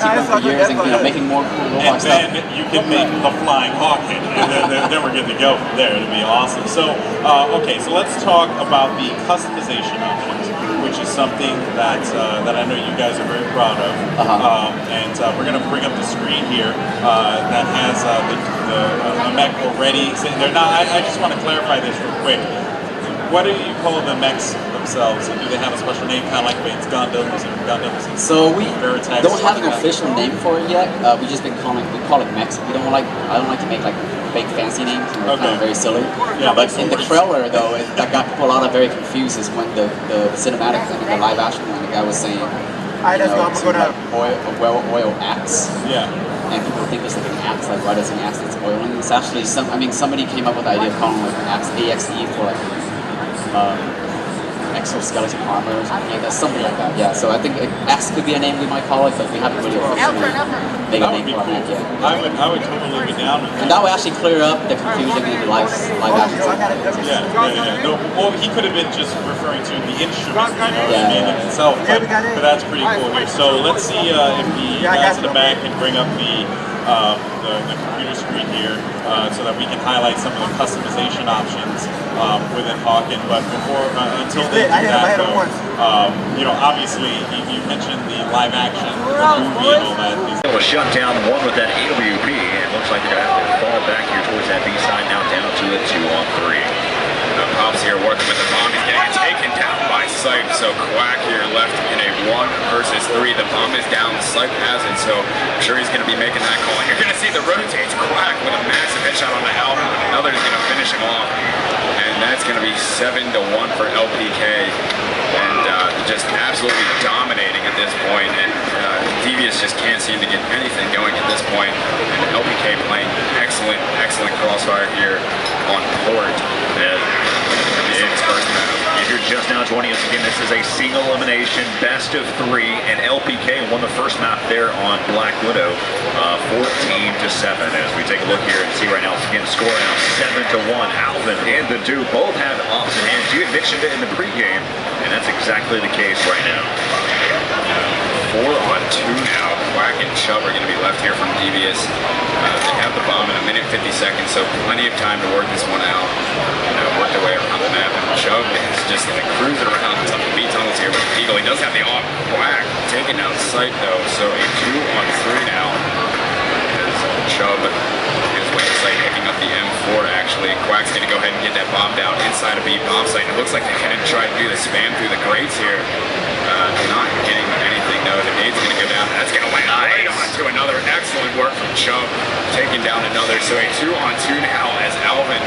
keep them for years and making more cool robot stuff. And then you can make the flying hawk hit, and then we're good to go from there. It'll be awesome. So, okay, so let's talk about the customization options, which is something that that I know you guys are very proud of. And we're going to bring up the screen here that has the mech already sitting there. Now, I just want to clarify this real quick. What do you call the mechs themselves? Do they have a special name, kind of like Bates Gundams and Gundams? And so we Veritex, don't have an official name for it yet. We just been calling it mechs. I don't like to make like big fancy names. They're kind of very silly. Yeah, but in the trailer though, that got people a lot of very confused is when the cinematic and the live action one, the guy was saying, oil axe. Yeah. And people think it's like an axe, like why does an axe that's oiling? It's actually somebody came up with the idea of calling it like an axe, AXE for like exoskeleton armor or something like that, yeah. So I think X could be a name we might call it, but we haven't really officially made a name for it yet. I would totally be down with that. And that would actually clear up the confusion in the live action. Yeah. No, well, he could have been just referring to the instrument, in itself, but that's pretty cool here. So let's see if the guys in the back can bring up the computer screen here so that we can highlight some of the customization options within Hawken. But before, until they do that, though, obviously you mentioned the live action, the movie and all that. It was shut down one with that AWP, and it looks like they're going to have to fall back here towards that B side, now down to a 2-on-3. Pops here working with the bomb. He's getting taken down by Sight, so Quack here left in a 1 versus 3. The bomb is down, Sight has it, so I'm sure he's going to be making that call. You're going to see the rotates Quack with a massive headshot on the Alpha, and another is going to finish him off. And that's going to be 7-1 for LPK, and just absolutely dominating at this point. And Devious just can't seem to get anything going at this point. And LPK playing excellent crossfire here on port. If you're just now joining us again, this is a single elimination best of 3, and LPK won the first map there on Black Widow, 14-7. As we take a look here and see right now, again, score now 7-1. Alvin and the Duke both have ops in hand. You had mentioned it in the pregame, and that's exactly the case right now. 4-on-2 now. Quack and Chubb are going to be left here from Devious. They have the bomb in 1 minute 50 seconds, so plenty of time to work this one out. Work their way around the map, and Chubb is just going to cruise it around some of the B tunnels here with Eagle. He does have the off. Quack taking down Sight though, so a 2-on-3 now. As Chubb is waiting Sight picking up the M4 actually. Quack's going to go ahead and get that bomb down inside of B bomb site. It looks like they're going to try to do the spam through the grates here. Not getting anything though. The nade's going to go down. That's going to land right onto another. Excellent work from Chubb, taking down another. So a 2-on-2 now as Alvin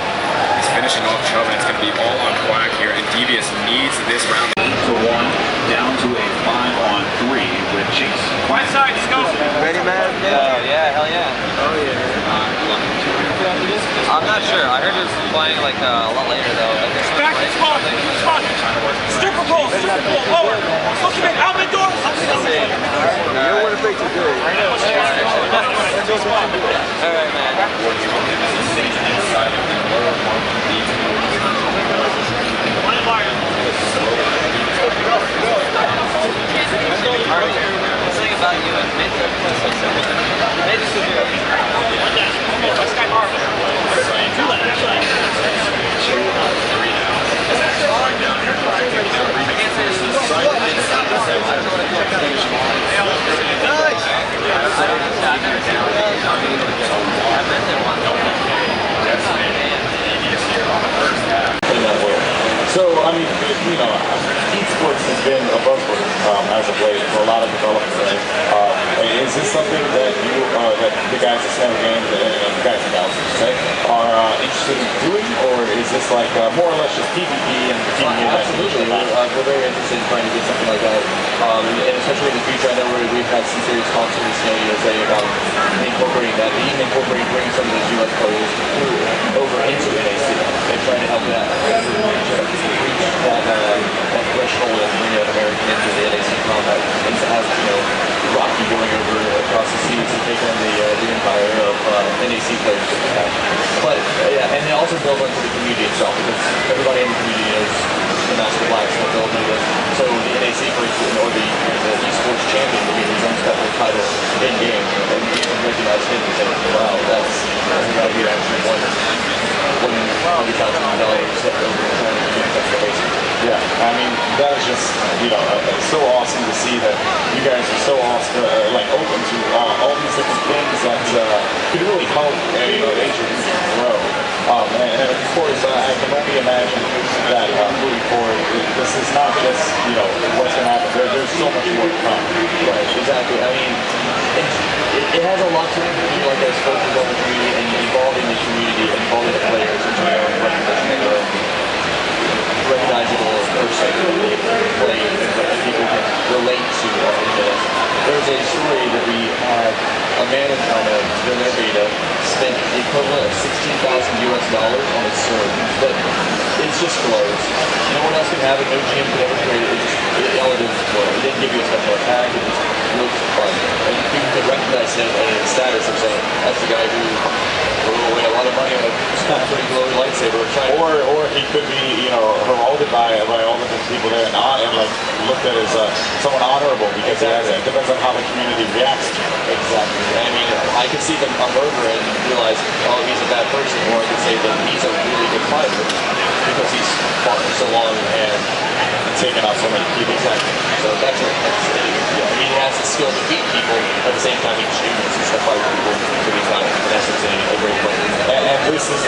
is finishing off Chubb, and it's going to be all on Quack here. And Devious needs this round. 8-1, down to a 5-on-3 with Chase. West side, let's go. Ready, man? Yeah, hell yeah. Oh yeah. I'm not sure. I heard it was playing like a lot later though. Back to spawn. Super cool. Over. Supposed to make Alvin doors. You don't want to fake too good. Alright, man. What's the thing about you and Mint? They just do So, I mean, esports has been a buzzword as of late for a lot of developers. Is this something that that the guys at Snow Games and the guys at Galaxy are interested in doing, or is this like more or less just PvP and PvP? Absolutely, we're very interested in trying to do something like that, and especially in the future. I know we've had some serious talks with Snow USA about incorporating that, even incorporating bringing some of those US players over into NAC and trying to help that reach that threshold and bring an American into the NAC combat, and to have Rocky going over across the seas to take on the empire of NAC players. But yeah, and it also builds onto the community itself, because everybody in the community knows the Master Blacks and the ability to. So the NAC person or the esports champion will get his own separate title in recognized him and said, wow, that's a guy who actually won $100,000 hit over the time. That's amazing. Yeah, I mean, that is just, so awesome to see that you guys are so awesome, like open to all these different things that could really help, Asia grow. And of course, I can only imagine that moving forward, this is not just, what's going to happen. There's so much more to come. Right, exactly. I mean, it has a lot to do, like I spoke about the community and involving the community, involving the players into their own recognition of their own recognizable person that they play that people can relate to. There's a story that we had a man in Villa Beta spent the equivalent of $16,000 on his sword, but it's just clothes. No one else can have it, no GM could ever create it. All it is clothes. It didn't give you a special attack, it just looks fun. And people could recognize him and his status of saying, that's the guy who threw away a lot of money on a pretty glowy lightsaber. Or he could be, heralded by all the different people there and like looked at as someone honorable because it depends on how the community reacts to him. Exactly. I mean, I could see them a murderer and realize, oh, he's a bad person, or I could say that he's a really good fighter because he's fought for so long and taken out so many people. Exactly. So that's it. He has the skill to beat people, at the same time he chooses to fight people, so he's not, in essence, a great player. And this is